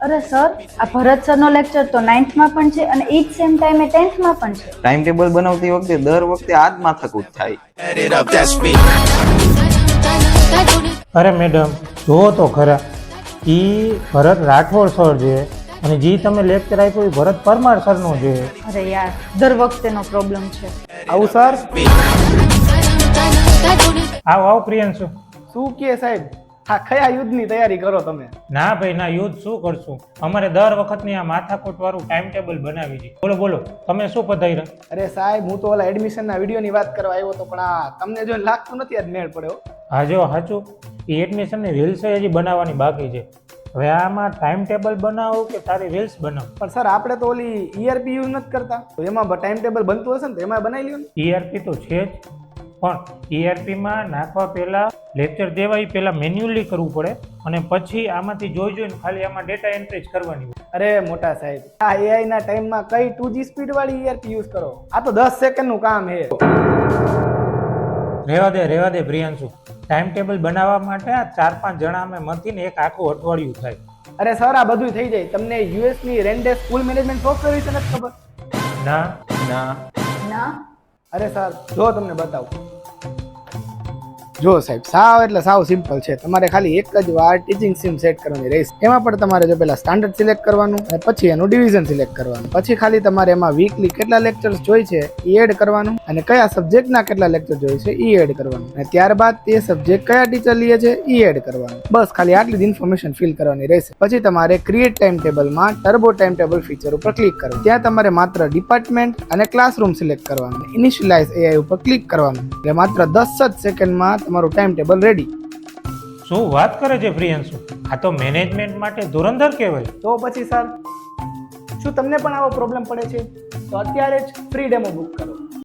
અરે સર, આ ભરત સરનો લેક્ચર તો 9th માં પણ છે અને ઈ જ સેમ ટાઈમે 10th માં પણ છે. ટાઈમ ટેબલ બનાવતી વખતે દર વખતે આ જ માથાકૂટ થાય. અરે મેડમ જુઓ તો ખરા, ઈ ભરત રાઠોડ સર છે અને જે તમે લેક્ચર આપ્યો એ ભરત પરમાર સરનો છે. અરે યાર, દર વખતેનો પ્રોબ્લેમ છે. આવું સર આવો આવો પ્રિયંશુ. શું કે સાહેબ, આ કયા યુદ્ધની તૈયારી કરો તમે? ના ભાઈ ના, યુદ્ધ શું કરશું, અમારે દર વખતની આ માથાકૂટ વાળું ટાઈમ ટેબલ બનાવી છે. બોલો બોલો, તમે શું પધાર્યા? અરે સાહેબ, હું તો ઓલા એડમિશનના વિડીયોની વાત કરવા આવ્યો હતો, પણ આ તમને જો લાગતું નથી આજ મેળ પડ્યો. હા જો સાચું, એ એડમિશનની રીલ્સ હજી બનાવવાની બાકી છે. હવે આમાં ટાઈમ ટેબલ બનાવો કે તારી રીલ્સ બનાવો? પણ સર આપણે તો ઓલી ERP યુઝ નથી કરતા, તો એમાં ટાઈમ ટેબલ બનતું હશે ને તો એમાં બનાવી લ્યો ને. ERP તો છે જ, પણ ERPમાં નાખવા પહેલા લેક્ચર દેવા એ પહેલા મેન્યુઅલી કરવું પડે અને પછી આમાંથી જોઈને ખાલી આમાં ડેટા એન્ટ્રી જ કરવાની હોય. અરે મોટા સાહેબ, આ AI ના ટાઈમમાં કઈ 2G સ્પીડ વાળી ERP યુઝ કરો? આ તો 10 સેકન્ડનું કામ છે. રહેવા દે પ્રિયાંશુ, ટાઈમ ટેબલ બનાવવા માટે આ 4-5 જણા અમે મળીને એક આખું અઠવાડિયું થાય. અરે સર, આ બધું થઈ જાય. તમને US ની રેન્ડે સ્કૂલ મેનેજમેન્ટ સોફ્ટવેર વિશે નથી ખબર? ના ના, અરે સર, જો તમને બતાવું. જો સાહેબ, સાવ એટલે સાવ સિમ્પલ છે. તમારે ખાલી એક જ વાર ટીચિંગ સીમ સેટ કરવાની રહેશે. એમાં પણ તમારે જો પહેલા સ્ટાન્ડર્ડ સિલેક્ટ કરવાનું અને પછી એનું ડિવિઝન સિલેક્ટ કરવાનું. પછી ખાલી તમારે એમાં વીકલી કેટલા લેક્ચર્સ જોઈ છે એ એડ કરવાનું અને કયા સબ્જેક્ટના કેટલા લેક્ચર જોઈ છે એ એડ કરવાનું અને ત્યારબાદ તે સબ્જેક્ટ કયા ટીચર લે છે એ એડ કરવાનું. બસ ખાલી આટલી જ ઇન્ફોર્મેશન ફિલ કરવાની રહેશે. પછી તમારે ક્રિએટ ટાઈમ ટેબલમાં ટર્બો ટાઈમ ટેબલ ફીચર ઉપર ક્લિક કરવાનું. ત્યાં તમારે માત્ર ડિપાર્ટમેન્ટ અને ક્લાસરૂમ સિલેક્ટ કરવાનું. ઇનિશિયલાઇઝ AI ઉપર ક્લિક કરવાનું. એટલે માત્ર 10 જ સેકન્ડમાં તમારું ટાઈમ ટેબલ રેડી. શું વાત કરે છે પ્રિયાંશુ, આ તો મેનેજમેન્ટ માટે ધુરંધર કહેવાય. તો પછી સર, શું તમને પણ આવો પ્રોબ્લેમ પડે છે? તો અત્યારે જ ફ્રી ડેમો બુક કરો.